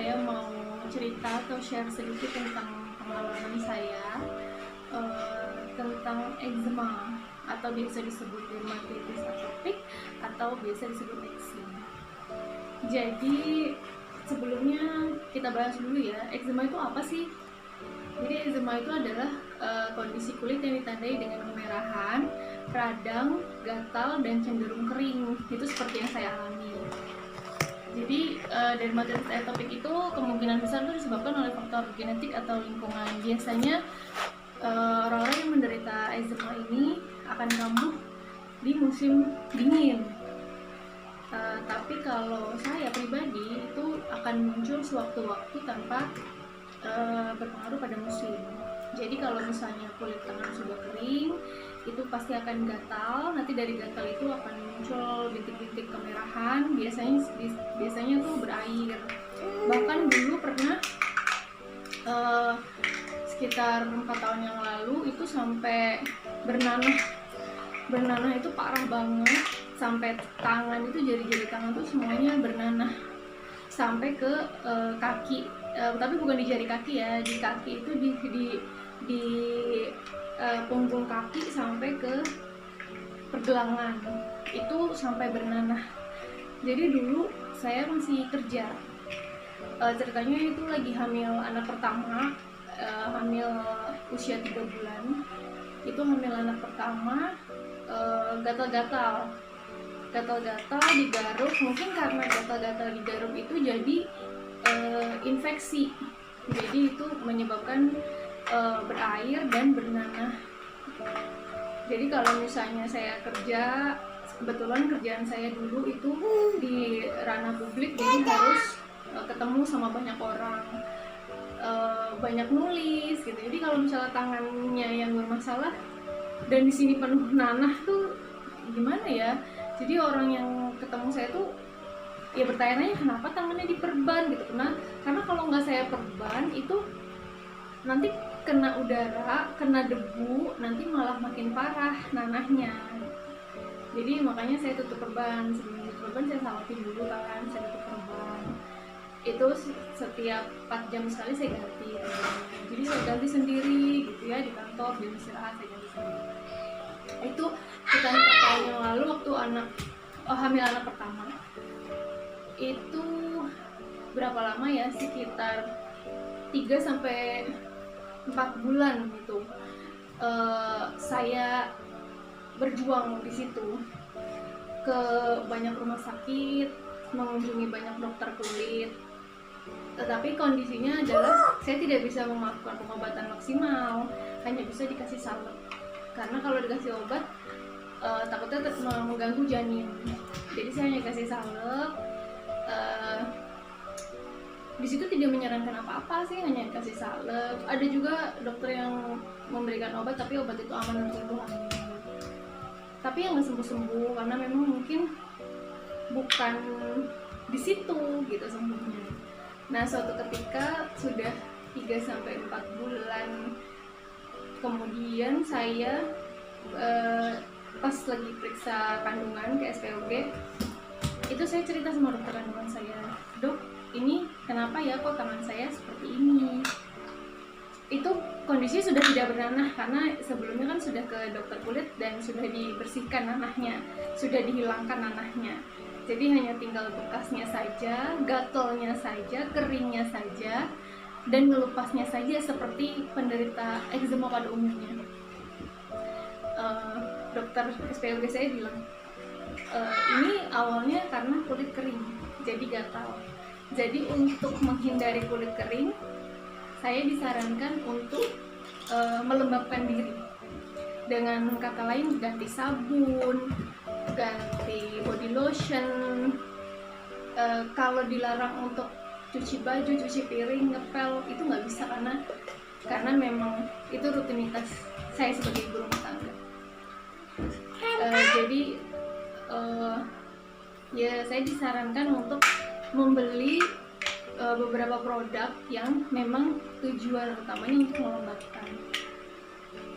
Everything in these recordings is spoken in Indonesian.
saya mau cerita atau share sedikit tentang pengalaman saya tentang eczema atau biasa disebut dermatitis atopik atau biasa disebut eczema. Jadi sebelumnya kita bahas dulu ya, eczema itu apa sih? Jadi eczema itu adalah kondisi kulit yang ditandai dengan kemerahan, radang, gatal, dan cenderung kering. Itu seperti yang saya alami. Jadi dermatitis atopik itu kemungkinan besar itu disebabkan oleh faktor genetik atau lingkungan. Biasanya orang-orang yang menderita eczema ini akan kambuh di musim dingin. Tapi kalau saya pribadi itu akan muncul sewaktu-waktu tanpa berpengaruh pada musim. Jadi kalau misalnya kulit tangan sudah kering, itu pasti akan gatal. Nanti dari gatal itu akan muncul bintik-bintik kemerahan. Biasanya tuh berair. Bahkan dulu pernah sekitar 4 tahun yang lalu itu sampai bernanah itu parah banget, sampai tangan itu jari-jari tangan tuh semuanya bernanah sampai ke kaki, tapi bukan di jari kaki ya, di kaki itu di punggung kaki sampai ke pergelangan itu sampai bernanah. Jadi dulu saya masih kerja, ceritanya itu lagi hamil anak pertama, hamil usia 3 bulan. Itu hamil anak pertama, gatal-gatal digaruk. Mungkin karena gatal-gatal digaruk itu jadi infeksi, jadi itu menyebabkan berair dan bernanah. Jadi kalau misalnya saya kerja, kebetulan kerjaan saya dulu itu di ranah publik, jadi harus ketemu sama banyak orang, banyak nulis gitu. Jadi kalau misalnya tangannya yang bermasalah dan di sini penuh nanah tuh gimana ya? Jadi orang yang ketemu saya tuh ya bertanya-tanya kenapa tangannya diperban gitu. Karena kalau nggak saya perban itu nanti kena udara, kena debu, nanti malah makin parah nanahnya. Jadi makanya saya tutup perban. Sebelum tutup perban saya salatin dulu kan, saya tutup perban. Itu setiap 4 jam sekali saya ganti. Jadi saya ganti sendiri gitu ya, di kantor, di istirahat saya ganti sendiri. Itu sekitar 4 tahun yang lalu waktu hamil anak pertama. Itu berapa lama ya, sekitar 3-4 bulan gitu. Saya berjuang di situ, ke banyak rumah sakit, mengunjungi banyak dokter kulit. Tetapi kondisinya adalah saya tidak bisa melakukan pengobatan maksimal, hanya bisa dikasih salep. Karena kalau dikasih obat takutnya mengganggu janin. Jadi saya hanya kasih salep. Di situ tidak menyarankan apa-apa sih, hanya kasih salep. Ada juga dokter yang memberikan obat, tapi obat itu aman untuk ibu hamil. Tapi yang nggak sembuh-sembuh karena memang mungkin bukan di situ gitu sembuhnya. Nah, suatu ketika sudah 3-4 bulan kemudian saya pas lagi periksa kandungan ke SPOG, itu saya cerita sama dokter kandungan saya, "Dok, ini kenapa ya kok tangan saya seperti ini?" Itu kondisi sudah tidak bernanah karena sebelumnya kan sudah ke dokter kulit dan sudah dibersihkan nanahnya, sudah dihilangkan nanahnya. Jadi hanya tinggal bekasnya saja, gatalnya saja, keringnya saja, dan ngelupasnya saja seperti penderita eczema pada umumnya. Dokter SPOG saya bilang, ini awalnya karena kulit kering, jadi gatal. Jadi untuk menghindari kulit kering, saya disarankan untuk melembabkan diri. Dengan kata lain, ganti sabun, ganti body lotion. Kalau dilarang untuk cuci baju, cuci piring, ngepel, itu nggak bisa karena memang itu rutinitas saya sebagai ibu rumah tangga. Jadi ya saya disarankan untuk membeli beberapa produk yang memang tujuan utamanya untuk melembabkan.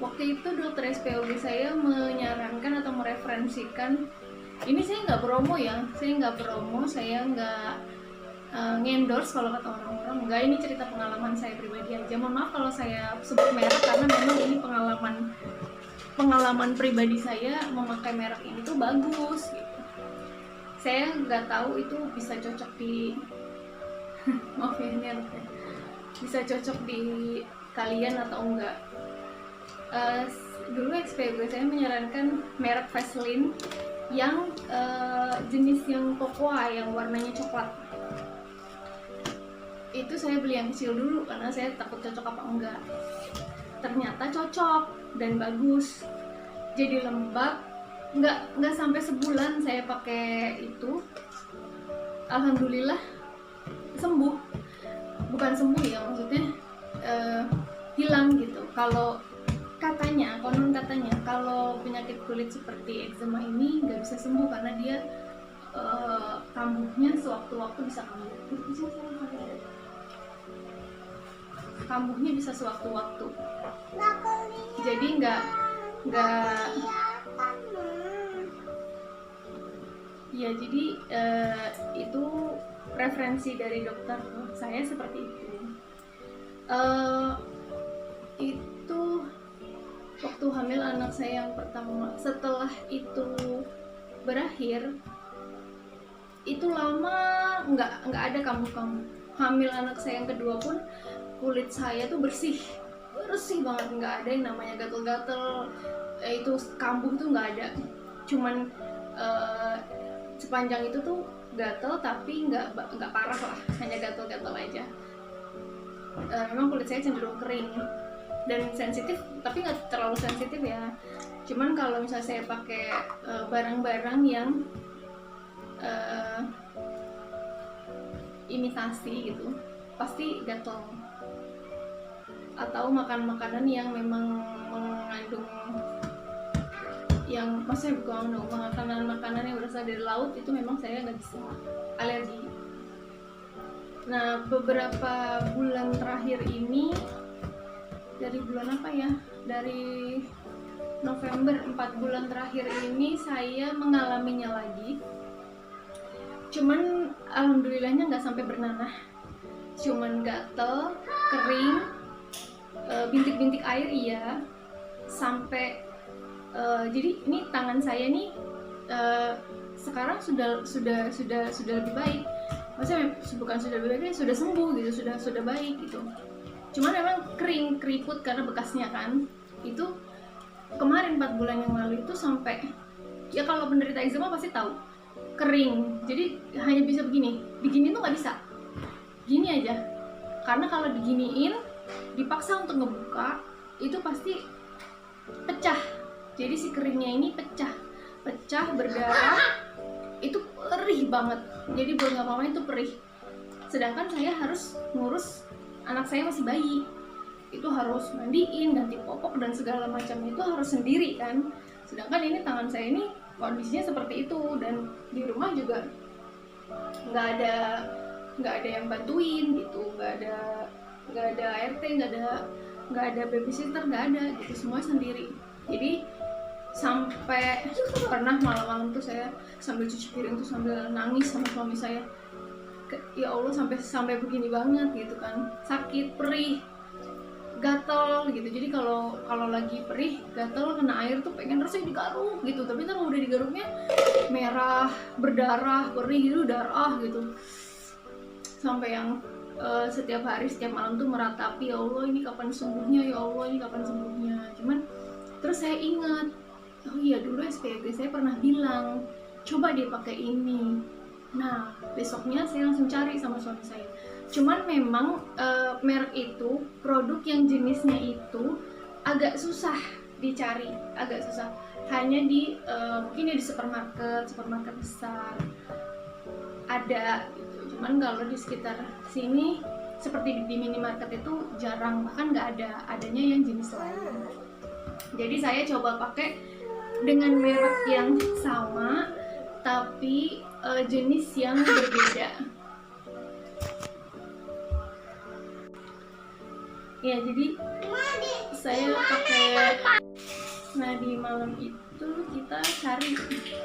Waktu itu dokter SPOG saya menyarankan atau mereferensikan, ini saya nggak promo ya, saya nggak ngendorse kalau kata orang-orang. Enggak, ini cerita pengalaman saya pribadi aja. Mohon maaf kalau saya sebut merek karena memang ini pengalaman pribadi saya memakai merek ini tuh bagus gitu. Saya nggak tahu itu bisa cocok di maaf ya ini harusnya bisa cocok di kalian atau enggak. Dulu SPG saya menyarankan merek Vaseline yang jenis yang cocoa yang warnanya coklat. Itu saya beli yang kecil dulu karena saya takut cocok apa enggak. Ternyata cocok dan bagus. Jadi lembab. Nggak sampai sebulan saya pakai itu. Alhamdulillah sembuh. Bukan sembuh ya, maksudnya hilang gitu. Kalau konon katanya kalau penyakit kulit seperti eczema ini nggak bisa sembuh karena dia kambuhnya sewaktu-waktu bisa kambuh. Kambuhnya bisa sewaktu-waktu. Jadi nggak ya, jadi itu referensi dari dokter saya seperti itu. Itu waktu hamil anak saya yang pertama. Setelah itu berakhir, itu lama nggak ada kambuh-kambuh. Hamil anak saya yang kedua pun kulit saya tuh bersih banget, nggak ada yang namanya gatel-gatel, itu kambuh tuh nggak ada. Cuman sepanjang itu tuh gatel tapi nggak parah lah, hanya gatel-gatel aja. Memang kulit saya cenderung kering dan sensitif, tapi nggak terlalu sensitif ya. Cuman kalau misalnya saya pakai barang-barang yang imitasi gitu, pasti gatel. Atau makan makanan yang memang mengandung yang maksudnya bukan makanan yang berasal dari laut, itu memang saya nggak bisa, alergi. Nah, beberapa bulan terakhir ini, dari bulan apa ya, dari November, 4 bulan terakhir ini saya mengalaminya lagi. Cuman alhamdulillahnya nggak sampai bernanah, cuman gatel, kering, bintik-bintik air iya, sampai jadi ini tangan saya nih sekarang sudah lebih baik. Maksudnya bukan sudah lebih baik, sudah sembuh gitu, sudah baik gitu. Cuman memang kering, keriput karena bekasnya kan. Itu kemarin 4 bulan yang lalu itu sampai, ya kalau penderita eczema pasti tahu, kering. Jadi hanya bisa begini tuh nggak bisa, gini aja. Karena kalau diginiin, dipaksa untuk ngebuka, itu pasti pecah. Jadi si keringnya ini pecah, berdarah, itu perih banget. Jadi buat ngapa-ngapain itu perih. Sedangkan saya harus ngurus anak saya masih bayi, itu harus mandiin, ganti popok dan segala macamnya itu harus sendiri kan. Sedangkan ini tangan saya ini kondisinya seperti itu, dan di rumah juga nggak ada yang bantuin gitu, nggak ada ART, nggak ada babysitter, nggak ada gitu, semua sendiri. Jadi sampai pernah malam-malam tuh saya sambil cuci piring tuh sambil nangis sama suami saya, ya Allah sampai begini banget gitu kan, sakit, perih, gatel gitu. Jadi kalau lagi perih, gatel, kena air tuh pengen rasanya digaruk gitu, tapi ntar udah digaruknya merah, berdarah, perih gitu, darah gitu. Sampai yang setiap hari, setiap malam tuh meratapi, ya Allah ini kapan sembuhnya, ya Allah ini kapan sembuhnya. Cuman terus saya ingat, oh iya dulu SPG saya pernah bilang coba dia pakai ini. Nah besoknya saya langsung cari sama suami saya. Cuman memang merek itu, produk yang jenisnya itu agak susah dicari, agak susah. Hanya di mungkin ya di supermarket besar ada gitu. Cuman kalau di sekitar sini seperti di minimarket itu jarang, bahkan nggak ada, adanya yang jenis lain. Jadi saya coba pakai dengan merek yang sama tapi jenis yang berbeda. Ya, jadi saya pakai. Nah, di malam itu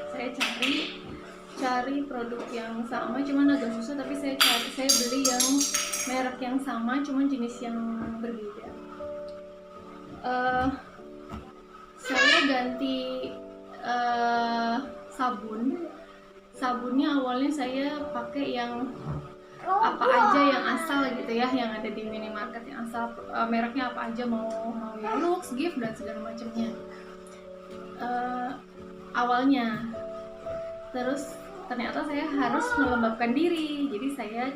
saya cari cari produk yang sama, cuman agak susah, tapi saya beli yang merek yang sama, cuman jenis yang berbeda. Saya ganti sabunnya. Awalnya saya pakai yang apa aja yang asal gitu ya, yang ada di minimarket yang asal, mereknya apa aja, mau Lux, Gift dan segala macamnya awalnya. Terus ternyata saya harus melembabkan diri, jadi saya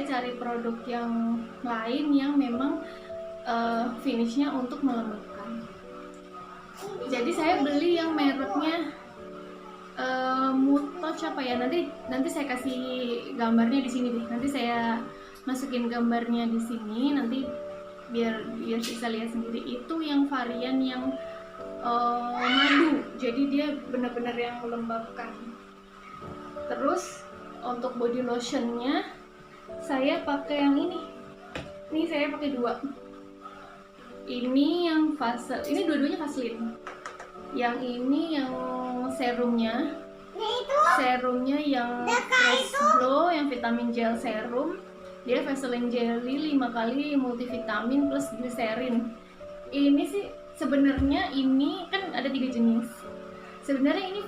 cari produk yang lain yang memang finishnya untuk melembabkan. Jadi saya beli yang mereknya Mutouch apa ya, nanti saya kasih gambarnya di sini deh, nanti saya masukin gambarnya di sini, nanti biar bisa lihat sendiri. Itu yang varian yang madu, jadi dia benar-benar yang melembabkan. Terus untuk body lotionnya saya pakai yang ini saya pakai 2. Ini yang ini dua-duanya Vaseline. Yang ini yang serumnya yang Fresh Glow, yang vitamin gel serum. Dia Vaseline jelly 5 kali multivitamin plus glycerin. Ini sih sebenarnya ini kan ada 3 jenis. Sebenarnya ini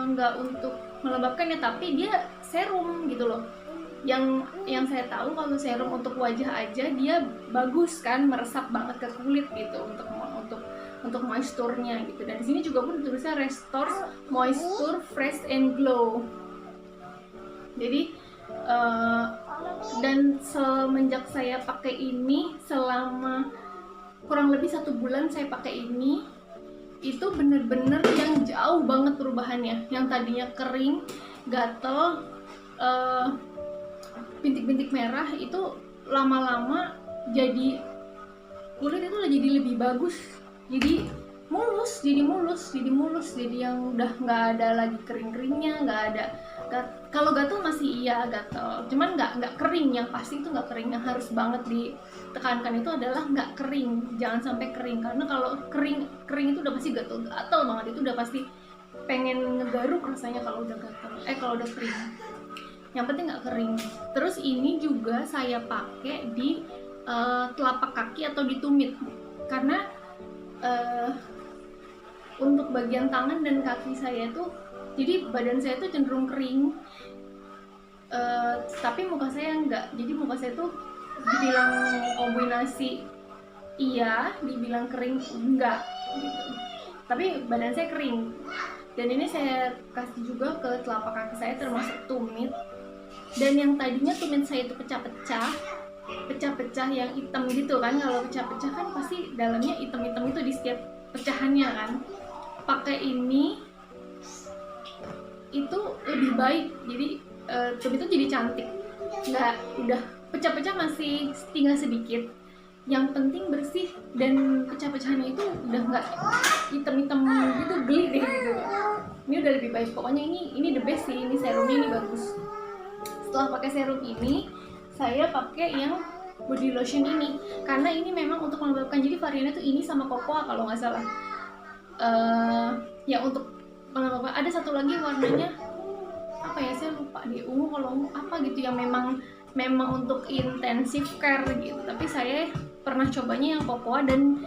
nggak untuk melembabkan ya, tapi dia serum gitu loh. Yang saya tahu kalau serum untuk wajah aja dia bagus kan, meresap banget ke kulit gitu untuk moisturnya gitu. Dan di sini juga pun tulisnya Restores Moisture Fresh and Glow. Jadi dan semenjak saya pakai ini, selama kurang lebih 1 bulan saya pakai ini, itu bener-bener yang jauh banget perubahannya. Yang tadinya kering, gatel, bintik-bintik merah, itu lama-lama jadi kulit itu jadi lebih bagus, jadi mulus, jadi yang udah nggak ada lagi kering-keringnya, nggak ada. Kalau gatel masih iya gatel, cuman nggak kering. Yang pasti itu nggak kering. Yang harus banget ditekankan itu adalah nggak kering, jangan sampai kering, karena kalau kering itu udah pasti gatel banget, itu udah pasti pengen ngegaruk rasanya kalau udah gatel, kalau udah kering. Yang penting nggak kering. Terus ini juga saya pakai di telapak kaki atau di tumit, karena untuk bagian tangan dan kaki saya tuh, jadi badan saya tuh cenderung kering, tapi muka saya enggak. Jadi muka saya tuh dibilang kombinasi iya, dibilang kering enggak gitu. Tapi badan saya kering. Dan ini saya kasih juga ke telapak kaki saya, termasuk tumit. Dan yang tadinya tumit saya itu pecah-pecah yang hitam gitu kan. Kalau pecah-pecah kan pasti dalamnya hitam-hitam itu di setiap pecahannya kan. Pakai ini itu lebih baik, jadi tumit itu jadi cantik, nggak, udah pecah-pecah masih tinggal sedikit, yang penting bersih, dan pecah-pecahannya itu udah nggak hitam-hitam gitu, geli deh gitu. Ini udah lebih baik, pokoknya ini the best sih, ini serumnya ini bagus. Setelah pakai serum ini, saya pakai yang body lotion ini, karena ini memang untuk melembabkan. Jadi variannya tuh ini sama cocoa kalau nggak salah. Ya untuk melembabkan. Ada satu lagi warnanya apa ya, saya lupa di ungu kalau ungu apa gitu, yang memang untuk intensive care gitu. Tapi saya pernah cobanya yang cocoa dan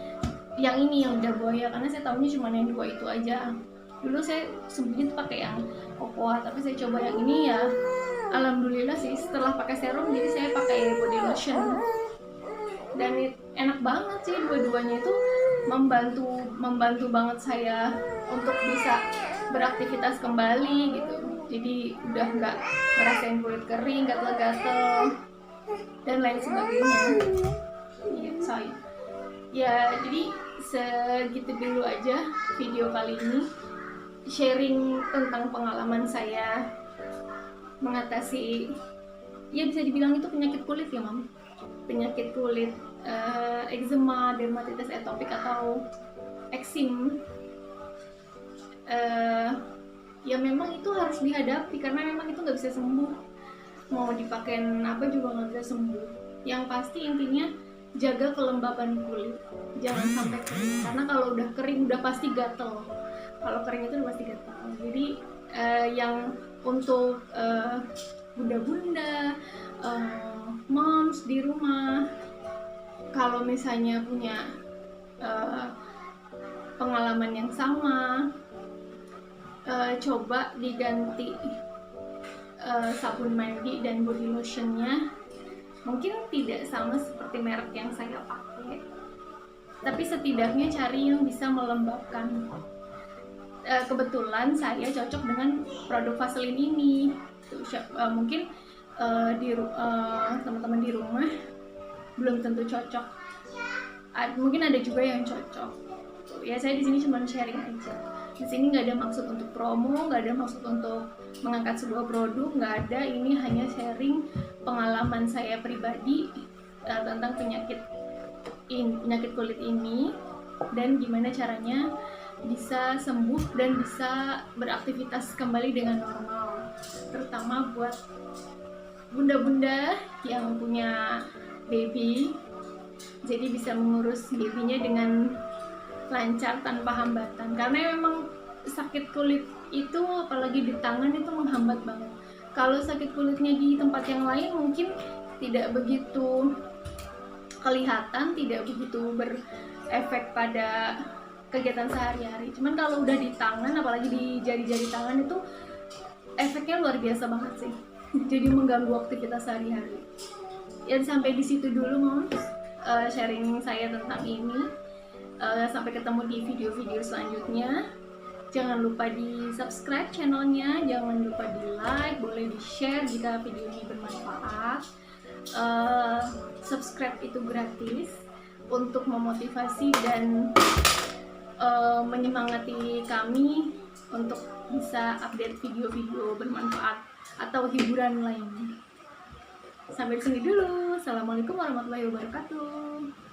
yang ini yang lidah buaya, karena saya tahunya cuma yang 2 itu aja. Dulu saya sebelumnya tuh pakai yang cocoa, tapi saya coba yang ini ya, alhamdulillah sih setelah pakai serum jadi saya pakai body lotion, dan enak banget sih, dua-duanya itu membantu banget saya untuk bisa beraktivitas kembali gitu. Jadi udah nggak ngerasain kulit kering, gatel-gatel dan lain sebagainya. Ya, jadi segitu dulu aja video kali ini, sharing tentang pengalaman saya mengatasi, ya bisa dibilang itu penyakit kulit ya Mam, penyakit kulit eczema, dermatitis atopik atau eksim. Ya memang itu harus dihadapi, karena memang itu nggak bisa sembuh, mau dipakein apa juga nggak bisa sembuh. Yang pasti intinya jaga kelembaban kulit, jangan sampai kering, karena kalau udah kering udah pasti gatel. kalau kering itu udah pasti gatal. Jadi yang untuk bunda-bunda, moms di rumah, kalau misalnya punya pengalaman yang sama, coba diganti sabun mandi dan body lotionnya. Mungkin tidak sama seperti merek yang saya pakai, tapi setidaknya cari yang bisa melembabkan. Kebetulan saya cocok dengan produk Vaseline ini. Mungkin teman-teman di rumah belum tentu cocok. Mungkin ada juga yang cocok. Ya saya di sini cuma sharing aja. Di sini nggak ada maksud untuk promo, nggak ada maksud untuk mengangkat sebuah produk, nggak ada. Ini hanya sharing pengalaman saya pribadi tentang penyakit kulit ini dan gimana caranya bisa sembuh dan bisa beraktivitas kembali dengan normal, terutama buat bunda-bunda yang punya baby, jadi bisa mengurus babynya dengan lancar tanpa hambatan. Karena memang sakit kulit itu apalagi di tangan itu menghambat banget. Kalau sakit kulitnya di tempat yang lain mungkin tidak begitu kelihatan, tidak begitu berefek pada kegiatan sehari-hari. Cuman kalau udah di tangan, apalagi di jari-jari tangan itu efeknya luar biasa banget sih. Jadi mengganggu aktivitas sehari-hari. Ya sampai di situ dulu moms, sharing saya tentang ini. Sampai ketemu di video-video selanjutnya. Jangan lupa di subscribe channelnya, jangan lupa di like, boleh di share jika video ini bermanfaat. Subscribe itu gratis untuk memotivasi dan menyemangati kami untuk bisa update video-video bermanfaat atau hiburan lainnya. Sampai sini dulu. Assalamualaikum warahmatullahi wabarakatuh.